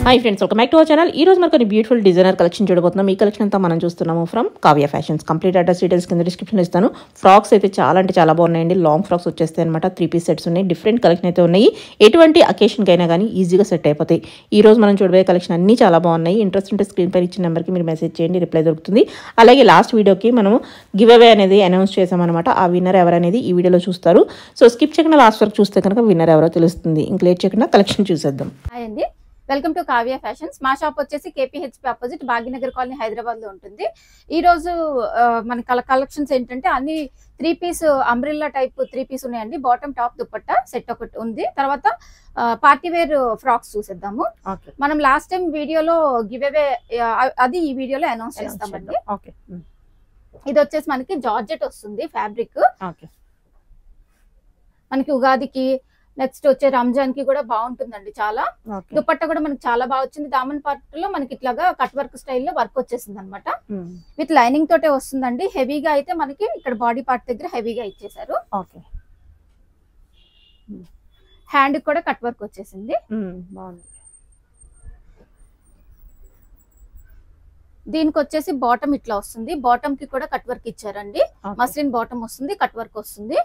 Hi friends, welcome back to our channel. ఈ రోజు మనకు బ్యూటిఫుల్ డిజైనర్ కలెక్షన్ చూడబోతున్నాం. ఈ కలెక్షన్ అంతా మనం చూస్తున్నాము from Kavya fashions. Complete address details కింద డిస్క్రిప్షన్లో ఇస్తాను. ఫ్రాక్స్ అయితే చాలా అంటే చాలా బాగున్నాయండి. లాంగ్ ఫ్రాక్స్ వచ్చేస్తాయి అనమాట. 3 పీస్ సెట్స్ ఉన్నాయి. డిఫరెంట్ కలెక్షన్ అయితే ఉన్నాయి. ఎటువంటి అకేషన్కి అయినా కానీ ఈజీగా సెట్ అయిపోతాయి. ఈ రోజు మనం చూడబోయే కలెక్షన్ అన్నీ చాలా బాగున్నాయి. ఇంట్రెస్ట్ ఉంటే స్క్రీన్ పై ఇచ్చిన నెంబర్కి మీరు మెసేజ్ చేయండి, రిప్లై దొరుకుతుంది. అలాగే లాస్ట్ వీడియోకి మనము గివ్ అవే అనేది అనౌన్స్ చేసామన్నమాట. ఆ విన్నర్ ఎవరనేది ఈ వీడియోలో చూస్తారు. సో స్కిప్ చేయకుండా లాస్ట్ వరకు చూస్తే కనుక విన్నర్ ఎవరో తెలుస్తుంది. ఇంక లేట్ చేయకుండా కలెక్షన్ చూసేద్దాం. హాయ్ అండి, వెల్కమ్ టు కావ్య ఫ్యాషన్స్. మా షాప్ వచ్చేసి కేపీహెచ్పి ఆపోజిట్ భాగ్యనగర్ కాలనీ హైదరాబాద్ లో ఉంటుంది. ఈ రోజు మన కలెక్షన్స్ ఏంటంటే అన్ని 3 పీస్ అంబ్రిల్లా టైప్ 3 పీస్ ఉన్నాయండి. బాటమ్ టాప్ దుపట్టా సెట్ ఒకటి ఉంది. తర్వాత పార్టీ వేర్ ఫ్రాక్స్ చూసేద్దాము. మనం లాస్ట్ టైం వీడియోలో గివ్ అవే అది ఈ వీడియోలో అనౌన్స్ చేస్తామండి. ఇది వచ్చేసి మనకి జార్జెట్ వస్తుంది ఫ్యాబ్రిక్. మనకి ఉగాదికి నెక్స్ట్ వచ్చే రంజాన్ కి కూడా బాగుంటుందండి. చాలా దుపట్టా కూడా మనకి చాలా బాగా వచ్చింది. దామన్ పార్ట్ లో మనకి ఇట్లాగా కట్ వర్క్ స్టైల్లో వర్క్ వచ్చేసింది అనమాట. విత్ లైనింగ్ తోటే వస్తుందండి. హెవీగా అయితే మనకి ఇక్కడ బాడీ పార్ట్ దగ్గర హెవీగా ఇచ్చేసారు. హ్యాండ్ కూడా కట్ వర్క్ వచ్చేసింది. బాగుంది. దీనికి వచ్చేసి బాటమ్ ఇట్లా వస్తుంది. బాటమ్ కి కూడా కట్ వర్క్ ఇచ్చారండి. మస్లిన్ బాటమ్ వస్తుంది, కట్ వర్క్ వస్తుంది.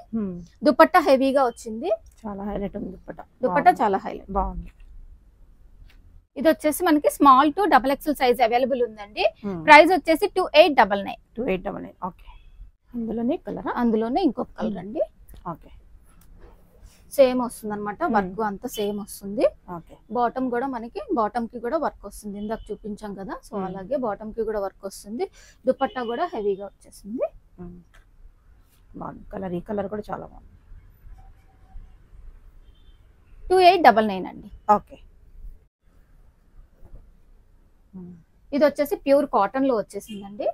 దుపట్టా హెవీగా వచ్చింది. చాలా హైలైట్ ఉంది దుపట్టా చాలా హైలైట్ బాగుంది. ఇది వచ్చేసి మనకి small to XXL size available ఉందండి. ప్రైస్ వచ్చేసి 2899. ఓకే. అందులోనే ఇంకొక కలర్ అండి. ఓకే, సేమ్ వస్తుంది అనమాట. వర్క్ అంతా సేమ్ వస్తుంది. బాటమ్ కూడా మనకి బాటమ్ కి కూడా వర్క్ వస్తుంది. ఇందాక చూపించాం కదా, సో అలాగే బాటమ్ కి కూడా వర్క్ వస్తుంది. దుపట్టా కూడా హెవీగా వచ్చేసింది. బాగుంది కలర్. ఈ కలర్ కూడా చాలా బాగుంది. 2899 అండి. ఓకే. ఇది వచ్చేసి ప్యూర్ కాటన్ లో వచ్చేసిందండి.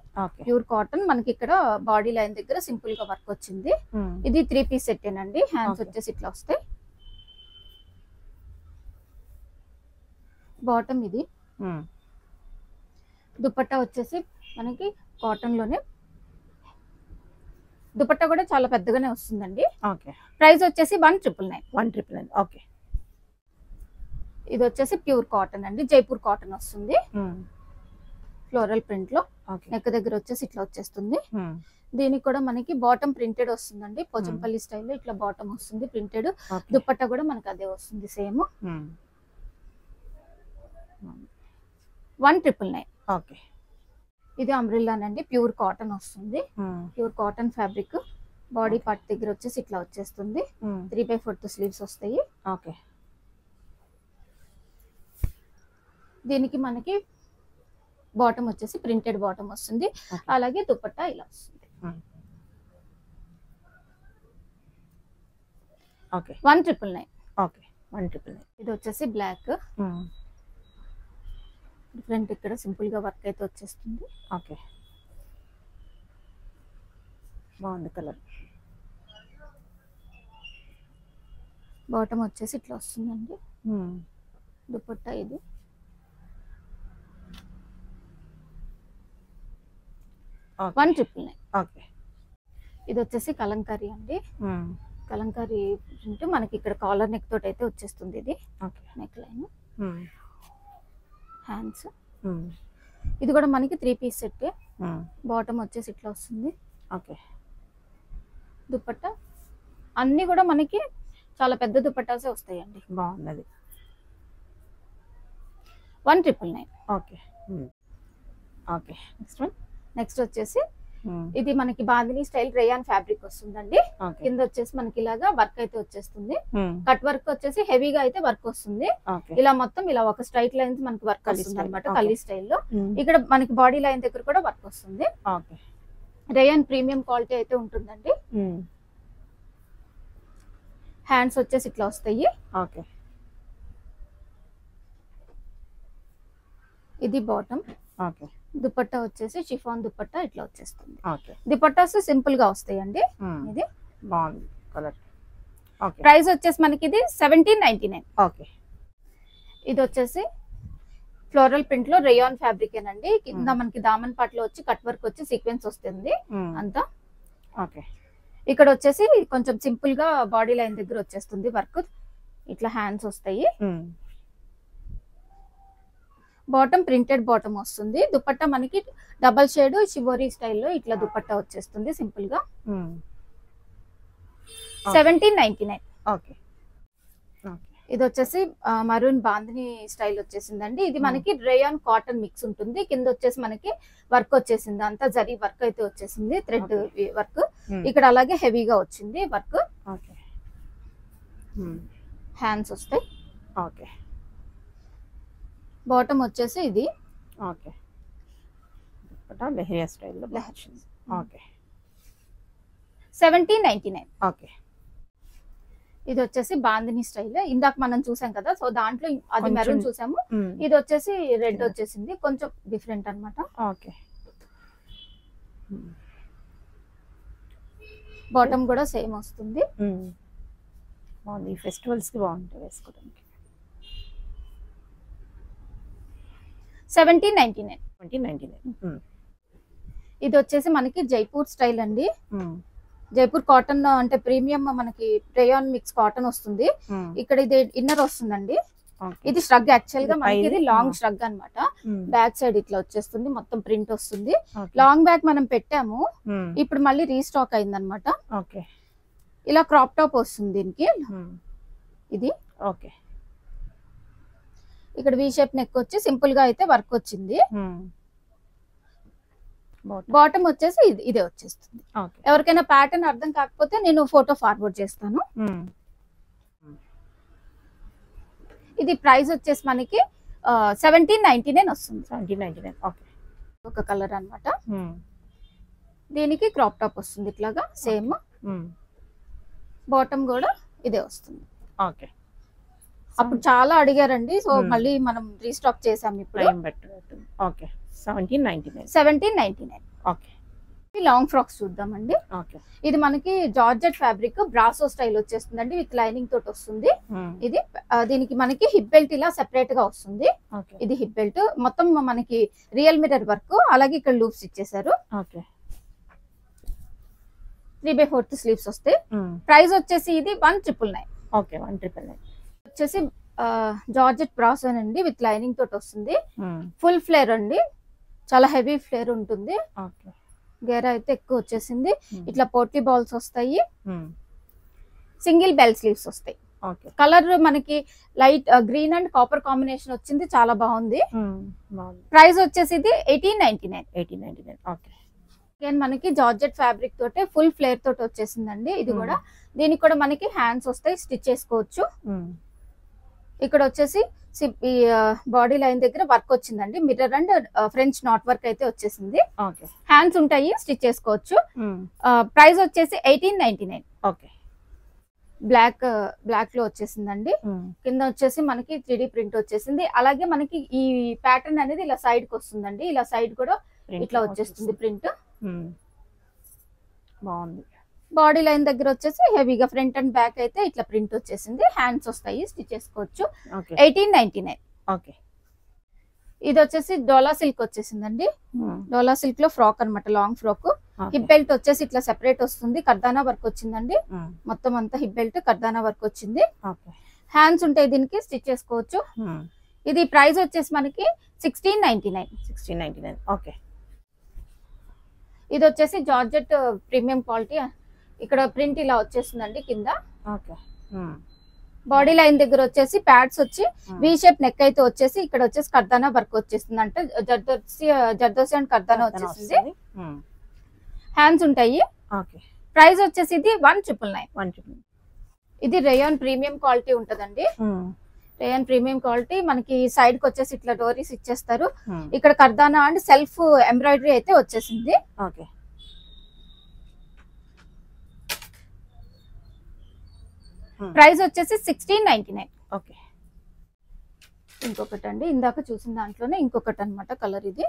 ప్యూర్ కాటన్ మనకి ఇక్కడ బాడీ లైన్ దగ్గర సింపుల్ గా వర్క్ వచ్చింది. ఇది 3 పీస్ సెట్ ఏనండి. హ్యాండ్స్ వచ్చేసి ఇట్లా వస్తాయి. బాటమ్ ఇది. దుపట్టా వచ్చేసి మనకి కాటన్ లోనే. దుపట్టా కూడా చాలా పెద్దగానే వస్తుందండి. ప్రైస్ వచ్చేసి 1999. ఓకే. ఇది వచ్చేసి ప్యూర్ కాటన్ అండి. జైపూర్ కాటన్ వస్తుంది. ఫ్లోరల్ ప్రింట్ లో నెక్ దగ్గర వచ్చేసి ఇట్లా వచ్చేస్తుంది. దీనికి కూడా మనకి బాటమ్ ప్రింటెడ్ వస్తుందండి. పోచంపల్లి స్టైల్లో ఇట్లా బాటమ్ వస్తుంది ప్రింటెడ్. దుపట్టా కూడా మనకి అదే వస్తుంది సేమ్. 1999. ఓకే. ఇది అంబ్రిల్లానండి. ప్యూర్ కాటన్ వస్తుంది. Pure cotton fabric. Body part దగ్గర వచ్చేసి ఇట్లా వచ్చేస్తుంది. 3/4 స్లీవ్స్ వస్తాయి. ఓకే. దీనికి మనకి బాటమ్ వచ్చేసి ప్రింటెడ్ బాటమ్ వస్తుంది. అలాగే దుపట్టా ఇలా వస్తుంది. 1999. ఓకే. 1999. ఇది వచ్చేసి బ్లాక్. డిఫరెంట్ ఇక్కడ సింపుల్ గా వర్క్ అయితే వచ్చేస్తుంది. ఓకే. బాగుంది కలర్. బాటమ్ వచ్చేసి ఇట్లా వస్తుందండి. దుపట్టా ఇది. ఓకే. ఇది వచ్చేసి కలంకారీ అండి. కలంకారీ ప్రింట్ మనకి ఇక్కడ కాలర్ నెక్ తోటి అయితే వచ్చేస్తుంది. ఇది నెక్ లైన్, హ్యాండ్స్. ఇది కూడా మనకి 3 పీస్ సెట్. బాటమ్ వచ్చేసి ఇట్లా వస్తుంది. ఓకే. దుపట్టా అన్ని కూడా మనకి చాలా పెద్ద దుపట్టాసే వస్తాయండి. బాగున్నది. 1999. ఓకే. ఓకే. నెక్స్ట్ వచ్చేసి ఇది మనకి బాందిని స్టైల్ రేయాన్ ఫ్యాబ్రిక్ వస్తుందండి. కింద వచ్చేసి మనకి ఇలాగా వర్క్ అయితే వచ్చేస్తుంది. కట్ వర్క్ వచ్చేసి హెవీగా అయితే వర్క్ వస్తుంది. ఇలా మొత్తం ఇలా ఒక స్ట్రైట్ లైన్స్ మనకి వర్క్ వస్తుంది అనమాట. కల్లీ స్టైల్లో. ఇక్కడ మనకి బాడీ లైన్ దగ్గర కూడా వర్క్ వస్తుంది. రేయాన్ ప్రీమియం క్వాలిటీ అయితే ఉంటుందండి. హ్యాండ్స్ వచ్చేసి ఇట్లా వస్తాయి. ఇది బాటమ్. దుపట్టా వచ్చేసి షిఫాన్ దుపట్టా ఇట్లా వచ్చేస్తుంది. దుపట్టాస్ సింపుల్ గా వస్తాయండి. ఇది బాగుంది కలర్. ప్రైస్ వచ్చేసి మనకి ఇది 1799. ఓకే. ఇది వచ్చేసి ఫ్లోరల్ ప్రింట్ లో రేయాన్ ఫ్యాబ్రిక్ ఏనండి. కింద మనకి దామన్ పార్ట్ లో వచ్చి కట్ వర్క్ వచ్చి సీక్వెన్స్ వస్తుంది అంతా. ఇక్కడ వచ్చేసి కొంచెం సింపుల్ గా బాడీ లైన్ దగ్గర వచ్చేస్తుంది వర్క్. ఇట్లా హ్యాండ్స్ వస్తాయి. బాటమ్ ప్రింటెడ్ బాటమ్ వస్తుంది. దుపట్టా మనకి డబల్ షేడ్ షివోరీ స్టైల్లో ఇట్లా దుపట్టా వచ్చేస్తుంది సింపుల్ గా. 1799. ఓకే. ఇది వచ్చేసి మరూన్ బాందిని స్టైల్ వచ్చేసిందండి. ఇది మనకి రేయాన్ కాటన్ మిక్స్ ఉంటుంది. కింద వచ్చేసి మనకి వర్క్ వచ్చేసింది, అంతా జరీ వర్క్ అయితే వచ్చేసింది, థ్రెడ్ వర్క్. ఇక్కడ అలాగే హెవీగా వచ్చింది వర్క్. హ్యాండ్స్ వస్తాయి. ఓకే. బాటమ్ వచ్చేసి ఇది. ఓకే. లెహరియా స్టైల్లో వచ్చింది. ఓకే. 1799. ఓకే. ఇది వచ్చేసి బాందిని స్టైల్. ఇందాక మనం చూసాం కదా, సో దాంట్లో అది మెరూన్ చూసాము, ఇది వచ్చేసి రెడ్ వచ్చేసింది, కొంచెం డిఫరెంట్ అన్నమాట. ఓకే. బాటమ్ కూడా సేమ్ వస్తుంది. బాగుంది, ఫెస్టివల్స్ కి బాగుంటాయి వేసుకోవడానికి. 1799. ఇది వచ్చేసి మనకి జైపూర్ స్టైల్ అండి. జైపూర్ కాటన్ అంటే ప్రీమియం మనకి రేయాన్ మిక్స్ కాటన్ వస్తుంది. ఇక్కడ ఇది ఇన్నర్ వస్తుందండి. ఇది ష్రగ్, యాక్చువల్ గా మనకి ఇది లాంగ్ ష్రగ్ అన్నమాట. బ్యాక్ సైడ్ ఇట్లా వచ్చేస్తుంది, మొత్తం ప్రింట్ వస్తుంది. లాంగ్ బ్యాక్ మనం పెట్టాము, ఇప్పుడు మళ్ళీ రీస్టాక్ అయింది అనమాట. ఇలా క్రాప్ టాప్ వస్తుంది దీనికి. ఇది ఓకే. ఇక్కడ వి షేప్ నెక్ వచ్చి సింపుల్ గా అయితే వర్క్ వచ్చింది. బాటమ్ వచ్చేసి ఇదే వచ్చేస్తుంది. ఎవరికైనా ప్యాటర్న్ అర్థం కాకపోతే నేను ఫోటో ఫార్వర్డ్ చేస్తాను. ఇది ప్రైస్ వచ్చేసి మనకి 1799 వస్తుంది. 1799. ఓకే. ఒక కలర్ అన్నమాట. దీనికి క్రాప్ టాప్ వస్తుంది ఇట్లాగా సేమ్. బాటమ్ కూడా ఇదే వస్తుంది. ఓకే. అప్పుడు చాలా అడిగారండి, సో మళ్ళీ మనం రీస్టాక్ చేసాం ఇప్పుడు. ఓకే. 1799. 1799. ఓకే. లాంగ్ ఫ్రాక్స్ చూద్దామండి. ఓకే. ఇది మనకి జార్జెట్ ఫ్యాబ్రిక్ బ్రాసో స్టైల్ వచ్చేస్తుందండి, విత్ లైనింగ్ తోటి వస్తుంది. ఇది దీనికి మనకి హిప్ బెల్ట్ ఇలా సెపరేట్ గా వస్తుంది. ఇది హిప్ బెల్ట్ మొత్తం మనకి రియల్ మిర్రర్ వర్క్, అలాగే ఇక్కడ లూప్స్ ఇచ్చేసారు. 3/4 స్లీవ్స్ వస్తాయి. ప్రైస్ వచ్చేసి ఇది 1999. ఓకే. 1999 వచ్చేసి జార్జెట్ బ్రాసో అండి, విత్ లైనింగ్ తోటి వస్తుంది. ఫుల్ ఫ్లేర్ అండి, చాలా హెవీ ఫ్లేర్ ఉంటుంది. గేరా అయితే ఎక్కువ వచ్చేసింది. ఇట్లా పోటీ బాల్స్ వస్తాయి, సింగిల్ బెల్ స్లీవ్స్ వస్తాయి. కలర్ మనకి light green and copper combination వచ్చింది, చాలా బాగుంది. ప్రైస్ వచ్చేసి ఇది 1899. మనకి జార్జెట్ ఫ్యాబ్రిక్ తోటే ఫుల్ ఫ్లేర్ తోటి వచ్చేసిందండి. ఇది కూడా దీనికి కూడా మనకి హ్యాండ్స్ వస్తాయి, స్టిచ్ చేసుకోవచ్చు. ఇక్కడ వచ్చేసి బాడీ లైన్ దగ్గర వర్క్ వచ్చిందండి, mirror and French knot work అయితే వచ్చేసింది. హ్యాండ్స్ ఉంటాయి, స్టిచ్ చేసుకోవచ్చు. ప్రైస్ వచ్చేసి 1899. బ్లాక్ లో వచ్చేసిందండి. కింద వచ్చేసి మనకి 3D ప్రింట్ వచ్చేసింది. అలాగే మనకి ఈ ప్యాటర్న్ అనేది ఇలా సైడ్ కి వస్తుందండి, ఇలా సైడ్ కూడా ఇట్లా వచ్చేస్తుంది ప్రింట్. బాగుంది. బాడీ లైన్ దగ్గర వచ్చేసి హెవీగా ఫ్రంట్ అండ్ బ్యాక్ అయితే ఇట్లా ప్రింట్ వచ్చేసింది. హ్యాండ్స్ వస్తాయి, స్టిచ్ చేసుకోవచ్చు. 1899. ఓకే. ఇది వచ్చేసి డోలా సిల్క్ వచ్చేసిందండి. డోలా సిల్క్ లో ఫ్రాక్ అన్నమాట, లాంగ్ ఫ్రాక్. హిప్ బెల్ట్ వచ్చేసి ఇట్లా సెపరేట్ వస్తుంది, కర్దానా వర్క్ వచ్చిందండి. మొత్తం అంతా హిప్ బెల్ట్ కర్దానా వర్క్ వచ్చింది. హ్యాండ్స్ ఉంటాయి, దీనికి స్టిచ్ చేసుకోవచ్చు. ఇది ప్రైస్ వచ్చేసి మనకి 1699. ఓకే. ఇది వచ్చేసి జార్జెట్ ప్రీమియం క్వాలిటీ. ఇక్కడ ప్రింట్ ఇలా వచ్చేస్తుందండి కింద. బాడీ లైన్ దగ్గర వచ్చేసి ప్యాడ్స్ వచ్చి వి షేప్ నెక్ అయితే వచ్చేసి ఇక్కడ వచ్చేసి కర్దానా వర్క్ వచ్చేస్తుంది, అంటే జర్దోసి అండ్ కర్దానా వచ్చేసింది. హ్యాండ్స్ ఉంటాయి. ప్రైస్ వచ్చేసి ఇది 1999. ఇది రేయాన్ ప్రీమియం క్వాలిటీ ఉంటదండి. రేయాన్ ప్రీమియం క్వాలిటీ మనకి సైడ్ కి వచ్చేసి ఇట్లా డోరీస్ ఇచ్చేస్తారు. ఇక్కడ కర్దానా అండ్ సెల్ఫ్ ఎంబ్రాయిడరీ అయితే వచ్చేసింది. ప్రైస్ వచ్చేసి 1699. ఓకే. ఇంకొకటి అండి, ఇందాక చూసిన దాంట్లోనే ఇంకొకటి అన్నమాట కలర్. ఇది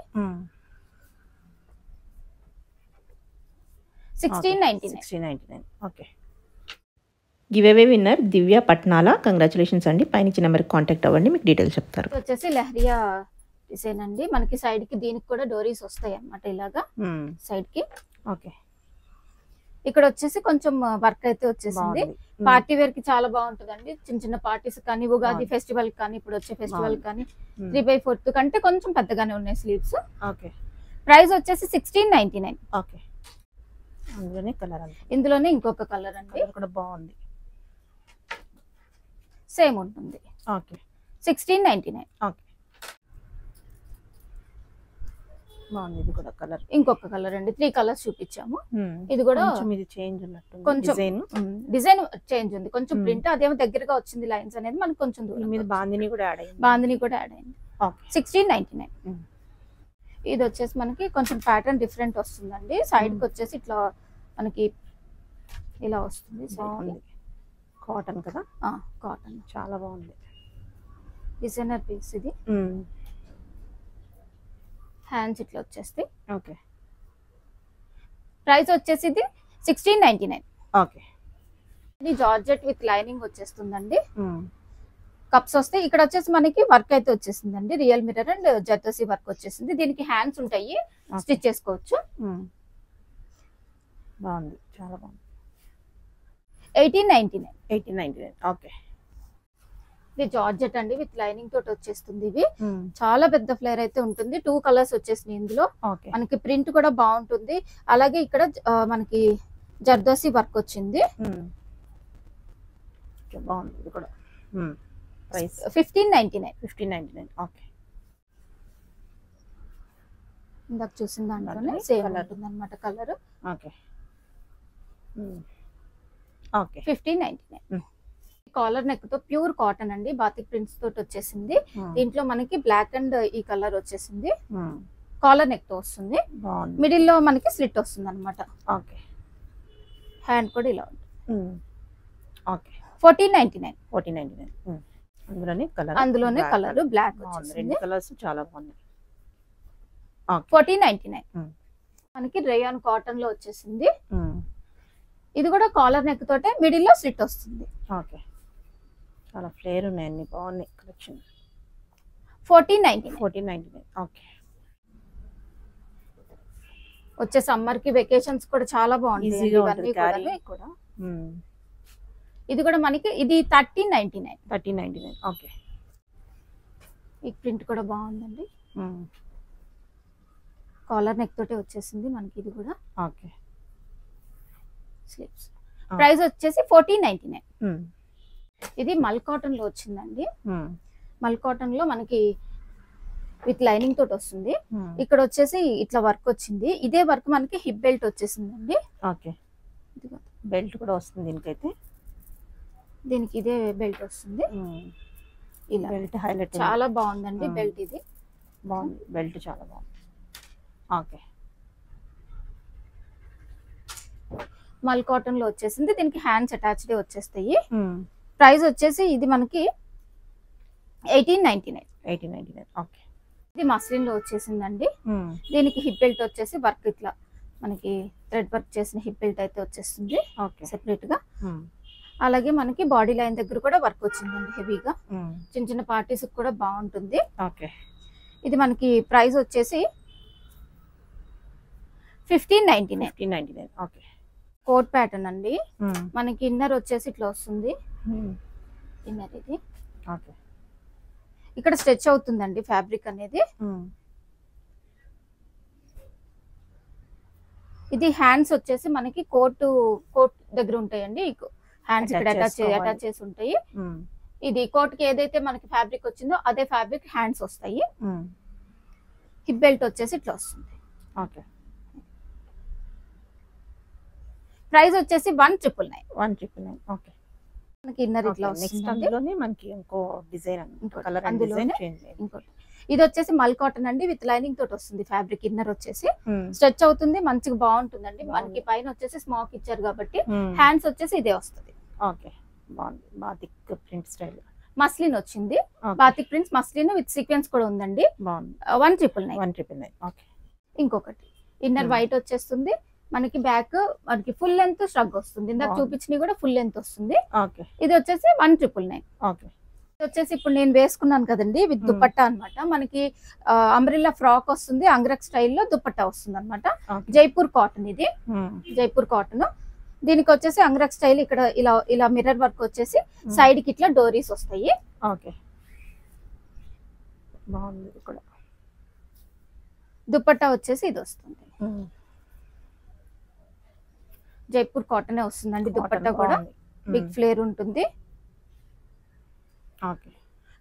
1699. ఓకే. గివేవే విన్నర్ దివ్య పట్నాల. కంగ్రాచులేషన్స్ అండి. పైన ఇచ్చిన నెంబర్కి కాంటాక్ట్ అవ్వండి, మీకు డీటెయిల్స్ చెప్తారు. వచ్చేసి లెహరియా డిజైన్ అండి, మనకి సైడ్ కి దీనికి కూడా డోరీస్ వస్తాయి అన్నమాట, ఇలాగా సైడ్ కి. ఓకే. ఇక్కడ వచ్చేసి కొంచెం వర్క్ అయితే వచ్చేసింది. పార్టీ వేర్ కి చాలా బాగుంటుందండి. చిన్న చిన్న పార్టీస్ కానీ, ఉగాది ఫెస్టివల్ కానీ, ఇప్పుడు వచ్చే ఫెస్టివల్ కానీ 3/4 కంటే కొంచెం పెద్దగానే ఉన్నాయి స్లీవ్స్. ఓకే. ప్రైస్ వచ్చేసి 1699. ఓకే. అందులోనే కలర్ ఇందులోనే ఇంకొక కలర్ అండి, కూడా బాగుంది, సేమ్ ఉంటుంది. ఓకే. 1699. ఓకే, బాగుంది. ఇది కూడా కలర్, ఇంకొక కలర్ అండి. 3 కలర్స్ చూపించాము. ఇది కూడా ఇది చేంజ్ ఉన్నట్టు, కొంచెం డిజైన్ చేంజ్ ఉంది, కొంచెం ప్రింట్ అదేమో దగ్గరగా వచ్చింది. లైన్స్ అనేది మనకు కొంచెం దూరం మీద బాందిని కూడా యాడ్ అయింది. 1699. ఇది వచ్చేసి మనకి కొంచెం ప్యాటర్న్ డిఫరెంట్ వస్తుందండి. సైడ్ కి వచ్చేసి ఇట్లా మనకి ఇలా వస్తుంది. బాగుంది, కాటన్ కదా. కాటన్ చాలా బాగుంది, డిజైనర్ పీస్ ఇది. హ్యాండ్స్ ఇట్లా వచ్చేస్తాయి. ఓకే. ప్రైస్ వచ్చేసి ఇది 1699. ఓకే. ఇది జార్జెట్ విత్ లైనింగ్ వచ్చేస్తుందండి. కప్స్ వస్తాయి. ఇక్కడ వచ్చేసి మనకి వర్క్ అయితే వచ్చేసిందండి. Real mirror and zardozi work వచ్చేసింది. దీనికి హ్యాండ్స్ ఉంటాయి, స్టిచ్ చేసుకోవచ్చు. బాగుంది, చాలా బాగుంది. 1899. 1899. ఓకే. ఇది జార్జెట్ అండి, విత్ లైనింగ్ తోటి వచ్చేస్తుంది. ఇవి చాలా పెద్ద ఫ్లేర్ అయితే ఉంటుంది. 2 కలర్స్ వచ్చేసినాయి ఇందులో. మనకి ప్రింట్ కూడా బాగుంటుంది. అలాగే ఇక్కడ మనకి జర్దోసి వర్క్ వచ్చింది. బాగుంది, ఇది కూడా. ప్రైస్ 1599. 1599. ఓకే. ఇందాక చూసిన దాంట్లోనే సేమ్ ఉంటుంది అనమాట colour. Okay. Okay. 1599. Collar neck తో ప్యూర్ కాటన్ అండి, బాతిక్ ప్రింట్స్ తోటి వచ్చేసింది. దీంట్లో మనకి బ్లాక్ అండ్ ఈ కలర్ వచ్చేసింది. కాలర్ నెక్ తో వస్తుంది. మిడిల్ లో మనకి స్లిట్ వస్తుంది అనమాట. ఓకే. హ్యాండ్ కూడా ఇలా ఉంటుంది. ఓకే. 1499. 1499. అందులోనే కలర్ బ్లాక్ రెండు కలర్స్ చాలా బాగున్నాయి. 1499. మనకి రేయాన్ కాటన్ లో వచ్చేసింది. ఇది కూడా కాలర్ నెక్ తోటే మిడిల్ లో స్లిట్ వస్తుంది. ఓకే. చాలా ఫ్లేర్ ఉన్నాయి, అన్ని బాగున్నాయి కలెక్షన్. 1499. 1499. ఓకే. వచ్చే సమ్మర్ కి వెకేషన్స్ కూడా చాలా బాగుంటాయి ఇవన్నీ కూడా. ఇది కూడా మనకి ఇది 1399. 1399. ఓకే. ఈ ప్రింట్ కూడా బాగుందండి. కాలర్ నెక్ తోటే వచ్చేసింది మనకి. ఇది కూడా ఓకే. స్లీవ్స్. ప్రైస్ వచ్చేసి 1499. ఇది మల్ కాటన్ లో వచ్చిందండి. మల్ కాటన్ లో మనకి విత్ లైనింగ్ తోటి వస్తుంది. ఇక్కడ వచ్చేసి ఇట్లా వర్క్ వచ్చింది. ఇదే వర్క్ మనకి హిప్ బెల్ట్ వచ్చేసిందండి. ఓకే. బెల్ట్ కూడా వస్తుంది దీనికైతే. దీనికి ఇదే బెల్ట్ వస్తుంది. ఇలా బెల్ట్ హైలైట్ చాలా బాగుందండి. బెల్ట్ ఇది బాగుంది, బెల్ట్ చాలా బాగుంది. ఓకే. మల్ కాటన్ లో వచ్చేసింది. దీనికి హ్యాండ్స్ అటాచ్డ్ వచ్చేస్తాయి. ప్రైస్ వచ్చేసి ఇది మనకి 1899. 1899. ఓకే. ఇది మస్లిన్ లో వచ్చేసిందండి. దీనికి హిప్ బెల్ట్ వచ్చేసి వర్క్ ఇట్లా మనకి థ్రెడ్ వర్క్ చేసిన హిప్ బెల్ట్ అయితే వచ్చేస్తుంది సెపరేట్ గా. అలాగే మనకి బాడీ లైన్ దగ్గర కూడా వర్క్ వచ్చిందండి హెవీగా. చిన్న చిన్న పార్టీస్ కూడా బాగుంటుంది. ఓకే. ఇది మనకి ప్రైస్ వచ్చేసి 1599. 1599. ఓకే. కోట్ ప్యాటర్న్ అండి. మనకి ఇన్నర్ వచ్చేసి ఇట్లా వస్తుంది. ఇన్నర్ ఇది. ఓకే. ఇక్కడ స్ట్రెచ్ అవుతుందండి ఫ్యాబ్రిక్ అనేది. ఇది హ్యాండ్స్ వచ్చేసి మనకి కోట్ దగ్గర ఉంటాయండి. హ్యాండ్స్ ఇక్కడ అటాచ్ చేసి ఉంటాయి. ఇది కోట్ కి ఏదైతే మనకి ఫ్యాబ్రిక్ వచ్చిందో అదే ఫ్యాబ్రిక్ హ్యాండ్స్ వస్తాయి. హిప్ బెల్ట్ వచ్చేసి ఇట్లా వస్తుంది. ఓకే. ప్రైస్ వచ్చేసి 1999. 1999. ఓకే. మనకి ఇన్నర్ ఇట్లా వస్తుంది. అందులోనే మనకి ఇంకో design colour and design change అయ్యింది. ఇంకోటి ఇది వచ్చేసి మల్ కాటన్ అండి, విత్ లైనింగ్ తోటి వస్తుంది. ఫ్యాబ్రిక్ ఇన్నర్ వచ్చేసి స్ట్రెచ్ అవుతుంది, మంచిగా బాగుంటుందండి. మనకి పైన వచ్చేసి స్మాక్ ఇచ్చారు కాబట్టి హ్యాండ్స్ వచ్చేసి ఇదే వస్తుంది. ఓకే. బాగుంది. బాతిక్ ప్రింట్ స్టైల్ మస్లిన్ వచ్చింది. Batik prints muslin with sequence కూడా ఉందండి. బాగుంది. 1999. 1999. ఓకే. ఇంకొకటి ఇన్నర్ వైట్ వచ్చేస్తుంది. మనకి బ్యాక్ మనకి ఫుల్ లెంత్ స్ట్రగ్ వస్తుంది. ఇందాక చూపించినవి కూడా ఫుల్ లెంత్ వస్తుంది. ఇది వచ్చేసి 1999. ఓకే. ఇది వచ్చేసి ఇప్పుడు నేను వేసుకున్నాను కదండి విత్ దుపట్టా అన్నమాట. మనకి అంబ్రెల్లా ఫ్రాక్ వస్తుంది, అంగ్రక్ స్టైల్లో దుపట్టా వస్తుంది అనమాట. జైపూర్ కాటన్ ఇది. జైపూర్ కాటన్ దీనికి వచ్చేసి అంగరక్ స్టైల్ ఇక్కడ ఇలా ఇలా మిర్రర్ వర్క్ వచ్చేసి సైడ్ కి ఇట్లా డోరీస్ వస్తాయి. ఓకే బాగుంది. ఇక్కడ దుపట్టా వచ్చేసి ఇది వస్తుంది. జైపూర్ కాటన్ వస్తుందండి. దుపట్టా కూడా బిగ్ ఫ్లేర్ ఉంటుంది. ఓకే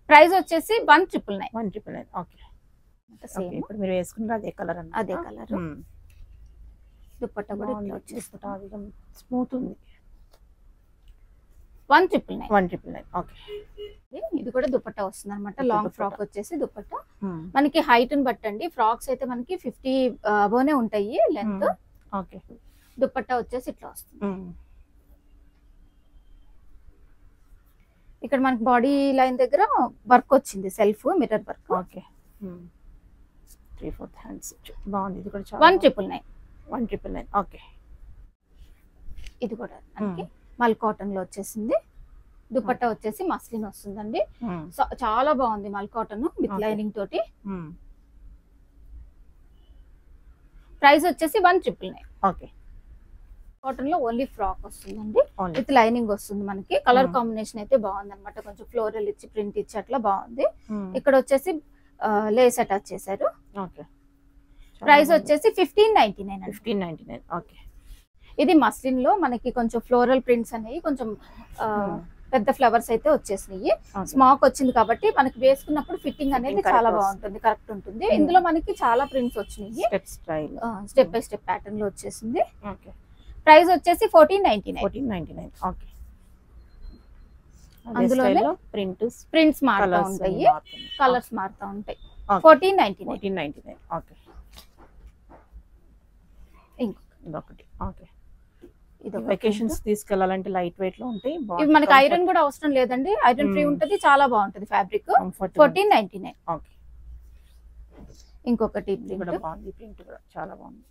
ప్రైస్ వచ్చేసి 1999. 1999. ఓకే ఇప్పుడు మీరు వేసుకున్నారు అదే కలర్ అన్న. అదే కలర్. దుపట్టా కూడా ఇట్లా వచ్చేస్తుంది. స్మూత్ ఉంది. 1999. 1999. ఓకే ఇది కూడా దుపట్టా వస్తుంది అనమాట. లాంగ్ ఫ్రాక్ వచ్చేసి దుపట్టా మనకి హైట్ ని బట్టండి. ఫ్రాక్స్ అయితే మనకి 50 అబోనే ఉంటాయి లెంత్. ఓకే దుపట్టా వచ్చేసి ఇట్లా వస్తుంది. ఇక్కడ మనకి బాడీ లైన్ దగ్గర వర్క్ వచ్చింది, self mirror work. Okay 3/4 hands బాగుంది. ఇది కూడా 1999. 1999. ఓకే ఇది కూడా మనకి మల్ కాటన్ లో వచ్చేసింది. దుపట్టా వచ్చేసి మస్లిన్ వస్తుందండి. చాలా బాగుంది మల్ కాటన్ విత్ లైనింగ్ తోటి. ప్రైస్ వచ్చేసి 1999. ఓకే కాటన్ లో ఓన్లీ ఫ్రాక్ వస్తుందండి. విత్ లైనింగ్ వస్తుంది. మనకి కలర్ కాంబినేషన్ అయితే బాగుంది అనమాట. కొంచెం ఫ్లోరల్ ఇచ్చి ప్రింట్ ఇచ్చి అట్లా బాగుంది. ఇక్కడ వచ్చేసి లేస్ అటాచ్ చేశారు. ఓకే ప్రైస్ వచ్చేసి 1599. 1599. ఓకే ఇది మస్లిన్ లో మనకి కొంచెం ఫ్లోరల్ ప్రింట్స్ అనేవి కొంచెం పెద్ద ఫ్లవర్స్ అయితే వచ్చేసినాయి. స్మాక్ వచ్చింది కాబట్టి మనకి వేసుకున్నప్పుడు ఫిట్టింగ్ అనేది చాలా బాగుంటుంది, కరెక్ట్ ఉంటుంది. ఇందులో మనకి చాలా ప్రింట్స్ వచ్చినాయి. స్టెప్ బై స్టెప్ ప్యాటర్న్ లో వచ్చేసింది. ప్రైస్ వచ్చేసి 1499. ఓకే అందులో ప్రింట్స్ మారుతూ ఉంటాయి, కలర్స్ మారుతూ ఉంటాయి. 1499. ఓకే ఇంకొకటి. ఓకే ఇది వెకేషన్స్ తీసుకెళ్లాలంటే లైట్ వెయిట్ లో ఉంటాయి. ఇవి మనకి ఐరన్ కూడా అవసరం లేదండి. ఐరన్ ఫ్రీ ఉంటది. చాలా బాగుంటది ఫ్యాబ్రిక్. 1499. ఓకే ఇంకొకటి కూడా బాగుంది. ప్రింట్ కూడా చాలా బాగుంది.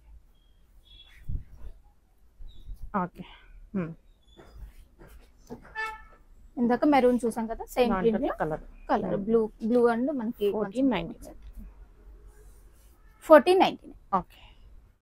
ఓకే ఇందాక మెరూన్ చూసాం కదా, same print colour blue and మనకి 1499. 1499. ఓకే